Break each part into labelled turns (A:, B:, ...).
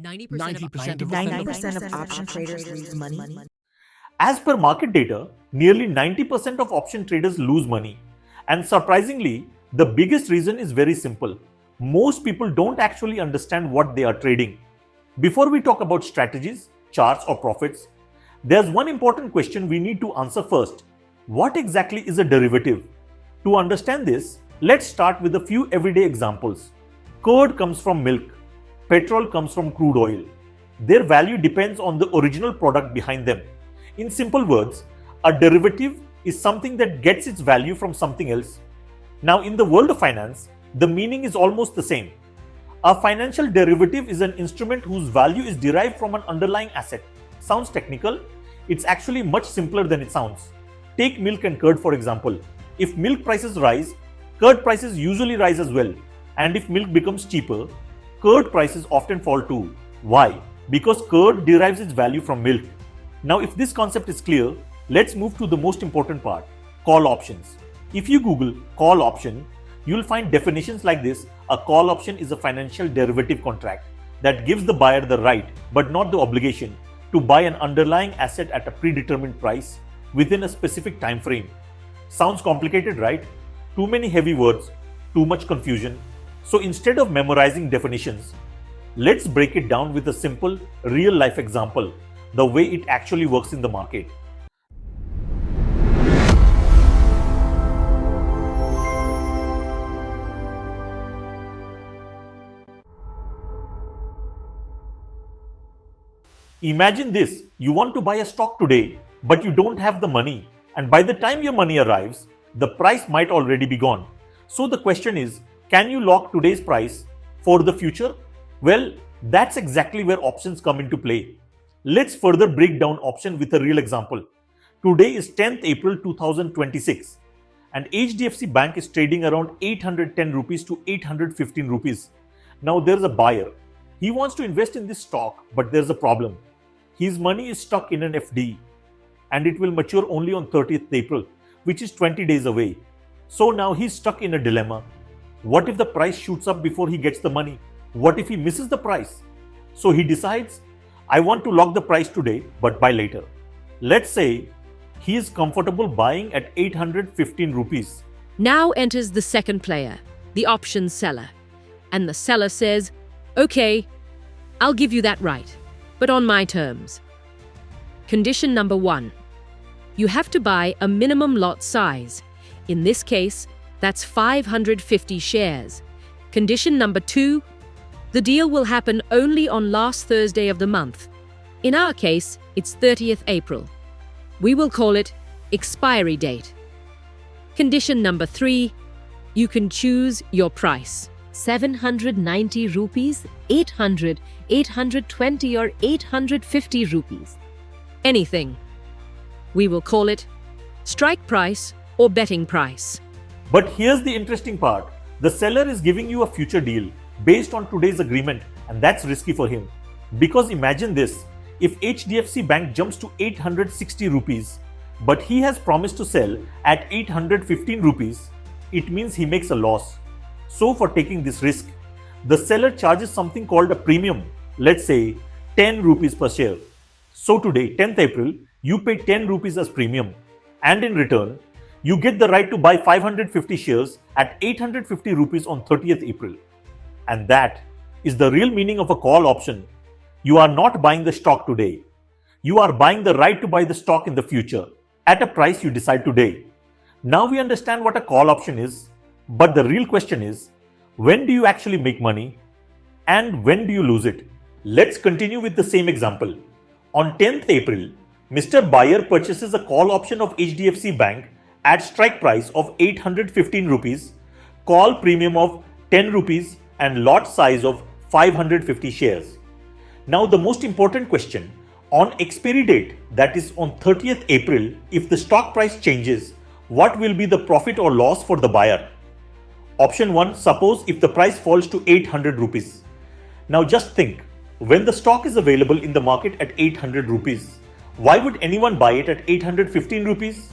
A: 90% of option traders lose money.
B: As per market data, nearly 90% of option traders lose money. And surprisingly, the biggest reason is very simple. Most people don't actually understand what they are trading. Before we talk about strategies, charts or profits, there's one important question we need to answer first. What exactly is a derivative? To understand this, let's start with a few everyday examples. Curd comes from milk. Petrol comes from crude oil. Their value depends on the original product behind them. In simple words, a derivative is something that gets its value from something else. Now, in the world of finance, the meaning is almost the same. A financial derivative is an instrument whose value is derived from an underlying asset. Sounds technical? It's actually much simpler than it sounds. Take milk and curd for example. If milk prices rise, curd prices usually rise as well. And if milk becomes cheaper, curd prices often fall too. Why? Because curd derives its value from milk. Now, if this concept is clear, let's move to the most important part, call options. If you Google call option, you'll find definitions like this. A call option is a financial derivative contract that gives the buyer the right, but not the obligation, to buy an underlying asset at a predetermined price within a specific time frame. Sounds complicated, right? Too many heavy words, too much confusion. So instead of memorizing definitions, let's break it down with a simple real-life example, the way it actually works in the market. Imagine this, you want to buy a stock today, but you don't have the money, and by the time your money arrives, the price might already be gone. So the question is, can you lock today's price for the future? Well, that's exactly where options come into play. Let's further break down option with a real example. Today is 10th April 2026 and HDFC Bank is trading around 810 rupees to 815 rupees. Now there's a buyer. He wants to invest in this stock, but there's a problem. His money is stuck in an FD and it will mature only on 30th April, which is 20 days away. So now he's stuck in a dilemma. What if the price shoots up before he gets the money? What if he misses the price? So he decides, I want to lock the price today, but buy later. Let's say he is comfortable buying at 815 rupees.
C: Now enters the second player, the option seller. And the seller says, okay, I'll give you that right, but on my terms. Condition number 1. You have to buy a minimum lot size. In this case, that's 550 shares. Condition number 2. The deal will happen only on last Thursday of the month. In our case, it's 30th April. We will call it expiry date. Condition number 3. You can choose your price. 790 rupees, 800, 820 or 850 rupees. Anything. We will call it strike price or betting price.
B: But here's the interesting part. The seller is giving you a future deal based on today's agreement, and that's risky for him. Because imagine this, if HDFC Bank jumps to 860 rupees, but he has promised to sell at 815 rupees, it means he makes a loss. So for taking this risk, the seller charges something called a premium, let's say 10 rupees per share. So today, 10th April, you pay 10 rupees as premium, and in return, you get the right to buy 550 shares at 850 rupees on 30th April. And that is the real meaning of a call option. You are not buying the stock today. You are buying the right to buy the stock in the future at a price you decide today. Now we understand what a call option is, but the real question is, when do you actually make money and when do you lose it? Let's continue with the same example. On 10th April, Mr. Buyer purchases a call option of HDFC Bank at strike price of 815 rupees, call premium of 10 rupees and lot size of 550 shares. Now the most important question, on expiry date, that is on 30th April, if the stock price changes, what will be the profit or loss for the buyer? Option 1, suppose if the price falls to 800 rupees. Now just think, when the stock is available in the market at 800 rupees, why would anyone buy it at 815 rupees?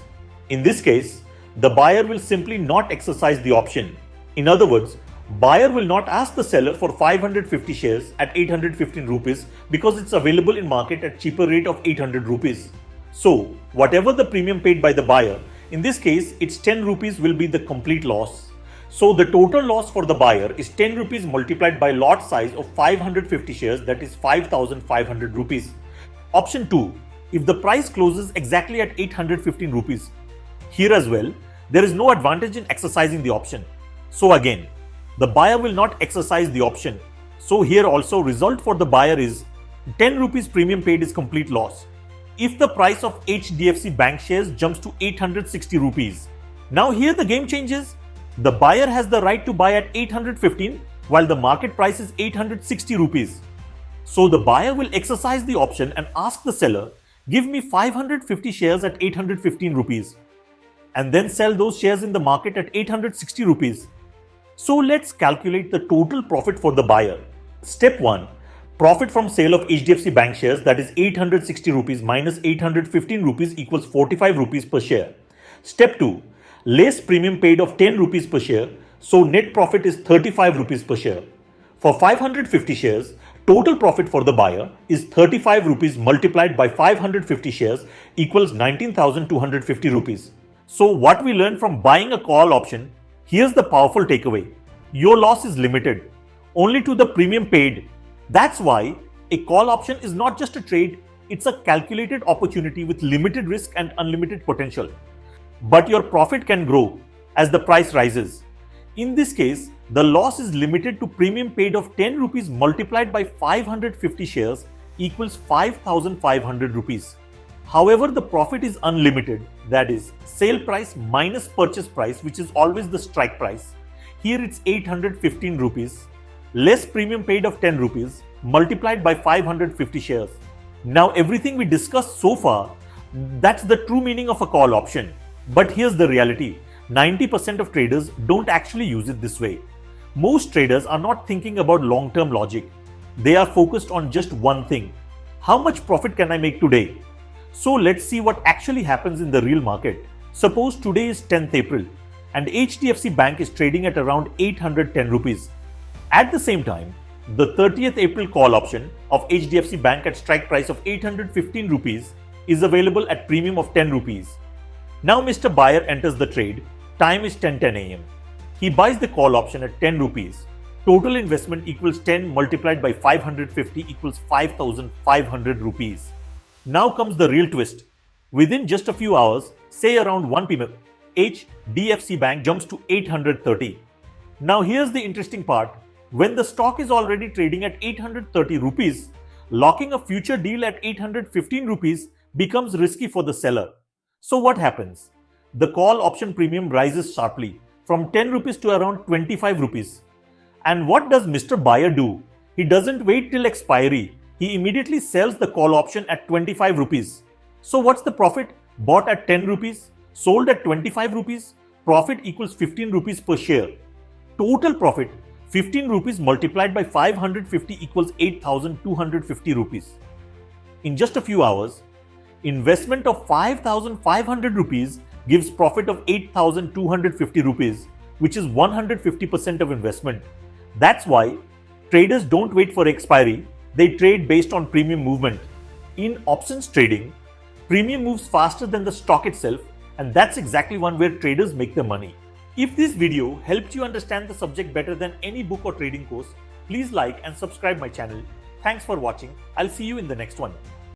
B: In this case, the buyer will simply not exercise the option. In other words, Buyer will not ask the seller for 550 shares at 815 rupees because it's available in market at cheaper rate of 800 rupees. So, whatever the premium paid by the buyer, in this case, it's 10 rupees will be the complete loss. So, the total loss for the buyer is 10 rupees multiplied by lot size of 550 shares, that is 5,500 rupees. Option 2. If the price closes exactly at 815 rupees. Here as well, there is no advantage in exercising the option. So again, the buyer will not exercise the option. So here also result for the buyer is 10 rupees premium paid is complete loss. If the price of HDFC Bank shares jumps to 860 rupees. Now here the game changes. The buyer has the right to buy at 815 while the market price is 860 rupees. So the buyer will exercise the option and ask the seller, give me 550 shares at 815 rupees and then sell those shares in the market at 860 rupees. So let's calculate the total profit for the buyer. Step 1. Profit from sale of HDFC Bank shares, that is 860 rupees minus 815 rupees equals 45 rupees per share. Step 2. Less premium paid of 10 rupees per share, so net profit is 35 rupees per share. For 550 shares, total profit for the buyer is 35 rupees multiplied by 550 shares equals 19,250 rupees. So what we learned from buying a call option, here's the powerful takeaway. Your loss is limited only to the premium paid. That's why a call option is not just a trade, it's a calculated opportunity with limited risk and unlimited potential. But your profit can grow as the price rises. In this case, the loss is limited to premium paid of 10 rupees multiplied by 550 shares equals 5,500 rupees. However, the profit is unlimited, that is, sale price minus purchase price, which is always the strike price. Here it's 815 rupees, less premium paid of 10 rupees multiplied by 550 shares. Now everything we discussed so far, that's the true meaning of a call option. But here's the reality, 90% of traders don't actually use it this way. Most traders are not thinking about long-term logic. They are focused on just one thing. How much profit can I make today? So let's see what actually happens in the real market. Suppose today is 10th April and HDFC Bank is trading at around 810 rupees. At the same time, the 30th April call option of HDFC Bank at strike price of 815 rupees is available at premium of 10 rupees. Now Mr. Buyer enters the trade. Time is 10:10 am. He buys the call option at 10 rupees. Total investment equals 10 multiplied by 550 equals 5,500 rupees. Now comes the real twist. Within just a few hours, say around 1 p.m, HDFC Bank jumps to 830. Now here's the interesting part. When the stock is already trading at 830 rupees, locking a future deal at 815 rupees becomes risky for the seller. So what happens? The call option premium rises sharply from 10 rupees to around 25 rupees. And what does Mr. Buyer do? He doesn't wait till expiry. He immediately sells the call option at 25 rupees. So what's the profit? Bought at 10 rupees, sold at 25 rupees, profit equals 15 rupees per share. Total profit, 15 rupees multiplied by 550 equals 8,250 rupees. In just a few hours, investment of 5,500 rupees gives profit of 8,250 rupees, which is 150% of investment. That's why traders don't wait for expiry. They trade based on premium movement. In options trading, premium moves faster than the stock itself, and that's exactly one where traders make their money. If this video helped you understand the subject better than any book or trading course, please like and subscribe my channel. Thanks for watching. I'll see you in the next one.